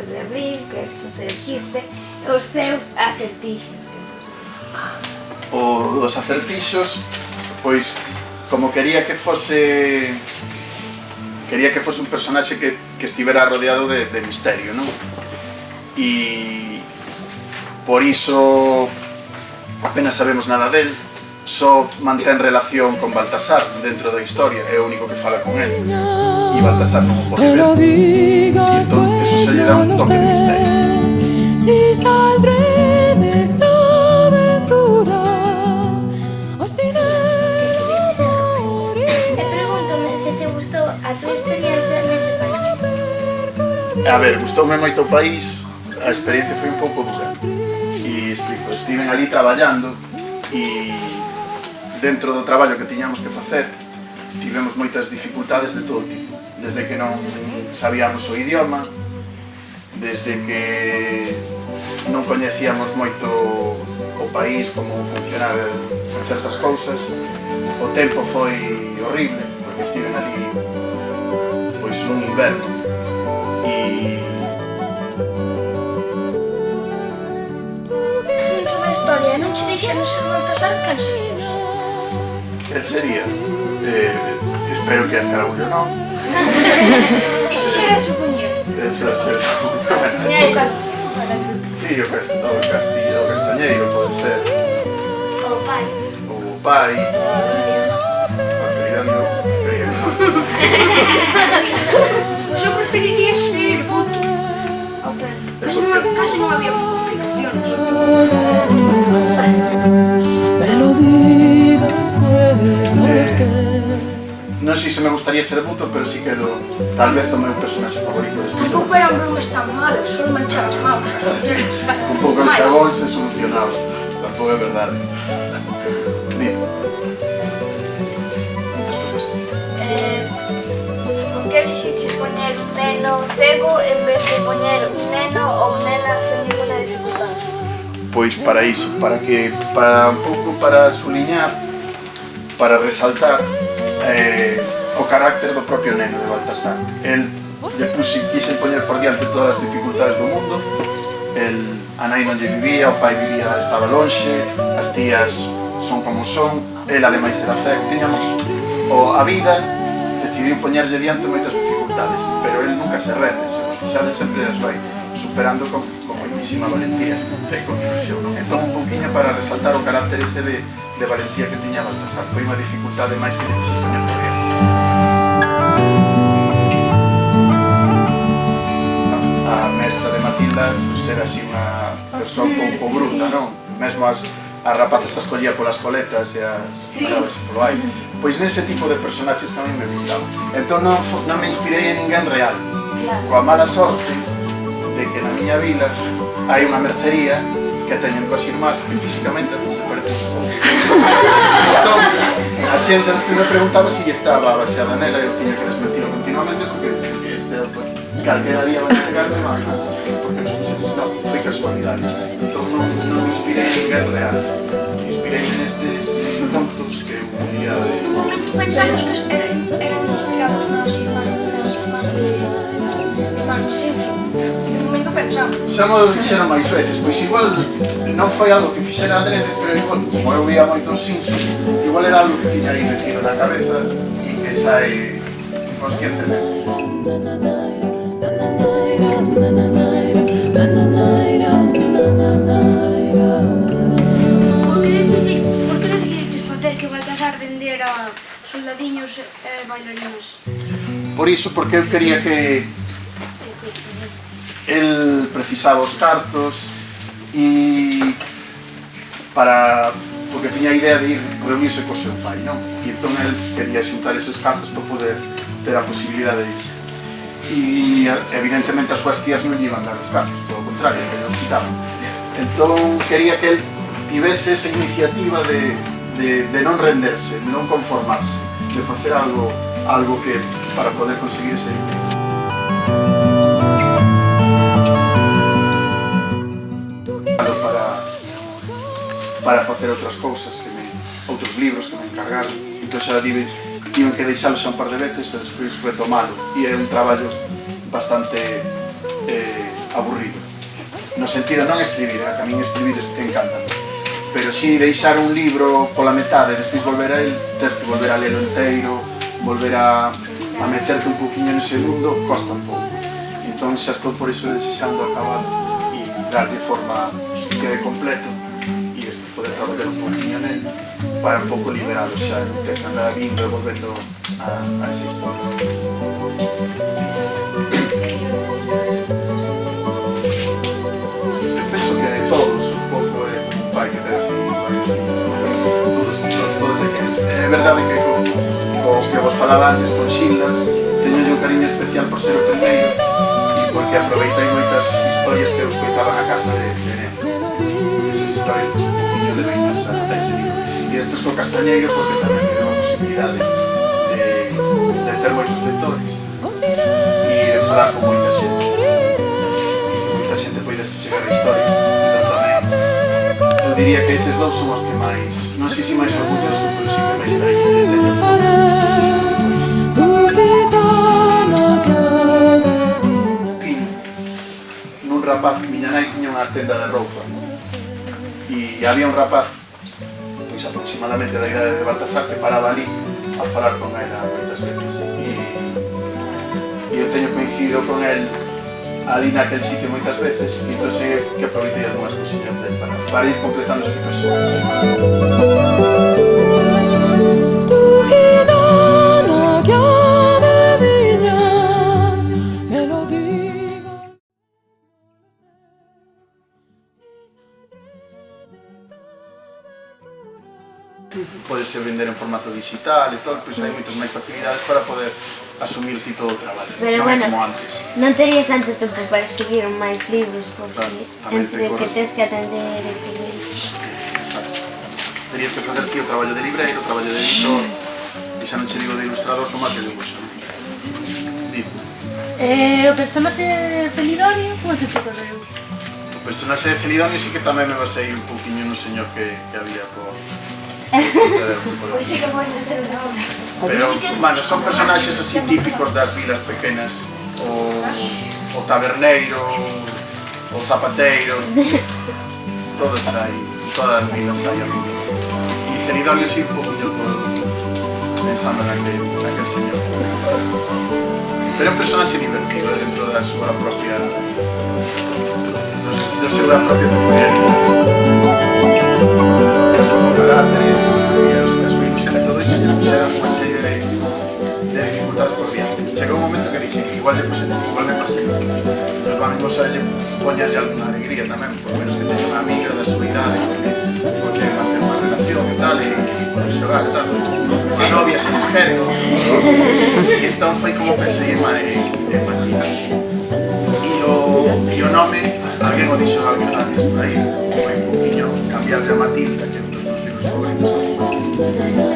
os de abril, que estos elegiste, e os seus acertixos. Os acertixos, pois, como quería que fose un personaxe que estivera rodeado de misterio, non? E por iso apenas sabemos nada del, só mantén relación con Baltasar dentro da historia, é o único que fala con él, e Baltasar non o pode ver, e entón eso se lle dá un toque de misterio. Si saldré de esta aventura o si no. E pregúntame se te gustou a tua experiencia nese país. A ver, gustoume moito o país, a experiencia foi un pouco dura. E explico, estiven ali traballando e dentro do traballo que tiñamos que facer tivemos moitas dificultades de todo tipo. Desde que non sabíamos o idioma, desde que non coñecíamos moito o país, como funcionaba en certas cousas. O tempo foi horrible, porque estiven ali pois un inverno e... Conta unha historia, non che deixaron ser Baltasar, can serías? ¿Qué sería? Espero que a Escarabullo non. Ese será su cuñero. Eso. O Castillo. Sí, o Castillo, o Castañeiro, pode ser. O pai. O pai. A querida non. Pois eu preferiría ser Boto. Casi non había complicaciones. Me lo digas pues, no lo sé. Non sei se me gustaría ser Buto, pero sí que tal vez o meu personaxe favorito despois de Tampouco eran bromas tan malas, só manchar as maus. un pouco de xabón se solucionaba. Tampouco é verdade. Dime. Por que elixiches poñer un neno cego en vez de poñer un neno ou nena sen ninguna dificultade? Pois para iso, para un pouco para suliñar, para resaltar o carácter do propio neno de Baltasar. El quise poñer por diante todas as dificultades do mundo. A nai non lle vivía, o pai vivía, estaba lonxe, as tías son como son, el ademais era cego. Tiñamos a vida, decidiu poñerlle diante moitas dificultades, pero el nunca se rende, xa de sempre as vai superando con moitísima valentía e con ilusión. Entón un pouquinho para resaltar o carácter ese de valentía que tiña Baltasar. Foi unha dificultade máis que lle quise poñer por diante. A mestra de Matilda era así unha persoa un pouco bruta, non? Mesmo as rapazas as collía polas coletas e as mandaba polo aire. Pois nese tipo de personaxes que a mí me gustaban. Entón non me inspirei en ninguén real. Coa mala sorte de que na miña vila hai unha mercería que teñen coas irmás que físicamente se parecen un pouco. Entón, a xente despois me preguntaba se estaba baseada nela e eu tiña que desmentilo continuamente porque calquera día van a chegarme e van a porque nos puxeses, non, foi casualidade. Entón non me inspirei en ninguén real. Inspirei nestes contos que eu podía de... Un momento pensamos que eran inspirados nas irmás de Marge Simpson. Un momento pensamos. Xa mo dixeron máis veces, pois igual non foi algo que fixera adrede, pero igual, como eu vía moitos Simpsons, igual era algo que tiña aí metido na cabeza e que sae inconscientemente. Por que decidiches facer que Baltasar vendera soldadiños e bailarinas? Por iso, porque eu quería que el precisaba os cartos e porque tiña a idea de ir reunirse co seu pai, non? E entón el quería xuntar eses cartos para poder ter a posibilidade disso. E evidentemente as súas tías non lle iban dar os cartos, polo contrario, que los quitaban. Entón quería que el tivese esa iniciativa de non renderse, de non conformarse, de facer algo que para poder conseguir ese intento. Para facer outras cousas, outros libros que me encargaron. Entón xa tiven que deixalos xa un par de veces e despois retomalo. E é un traballo bastante aburrido. No sentido non escribir, que a min escribir encanta. Pero si deixar un libro pola metade e despois volver a él, tens que volver a lelo inteiro, volver a meterte un poquinho nese mundo, costa un pouco. Entón xa estou por iso desexando acabar e darlle forma que quede completo e despois poder traballar un poquinho nel para un pouco liberalo xa, non ter que andar vindo e volvendo a esa historia. Eu penso que de todos un pouco é un pai que ten así todos aqueles. É verdade que co que vos falaba antes con Xildas teño un cariño especial por ser o primeiro e porque aproveitei moitas historias que eu escoitaba na casa de neno. Esas historias pues, un poquinho de ventas a ese libro. E despois co Castañeiro porque tamén me deu a posibilidade de ter moitos lectores e de falar con moita xente. Moita xente poides chegar a historia. Entón tamén eu diría que eses dous son os que máis, non sei se máis orgulloso, pero sí que máis cariño teño. Nun rapaz, miña nai tiña unha tenda de roupa e había un rapaz pois aproximadamente da idade de Baltasar que paraba ali a falar con ela moitas veces e eu teño coincidido con el ali naquel sitio moitas veces e entón sei que aproveitei algunhas cosillas del para ir completando este personaje. Podese vender en formato digital e tal, pois hai moitas máis facilidades para poder asumir ti todo o traballo, pero non é bueno, como antes. non terías tanto tempo para seguir máis libros, porque Claro, entre que tens que atender e todo iso. Exacto. Terías que facer ti o traballo de libreiro, o traballo de editor, e xa non che digo de ilustrador como que de dibuixo. O personaxe de Celidonio, como se te correu? O personaxe de Celidonio sí que tamén me basei un pouquiño no señor que había por... Pois sí que podes hacer unha obra. Pero, bueno, son personaxes así típicos das vilas pequenas, o taberneiro, o zapateiro, todos hai, todas as vilas hai a mí. E Celidonio sí un poquinho pensando naquel señor. Pero é un personaxe divertido dentro da súa propia... do seu propia peculiaridade. A súa carácter e a súa ilusión e todo iso lle puxeron unha serie de dificultades por diante. Chegou un momento que dixen que igual me pasei nos vamos a lle poñerlle alguna alegría tamén, por menos que teña unha amiga da súa idade que pode manter unha relación e tal e pode xogar e tal. A novia se les quere, non? E entón foi como pensei en Matilda. E o nome, alguén o dixo alguén antes por aí, foi un poquinho cambiarlle a Matilda, que é un dos meus libros favoritos.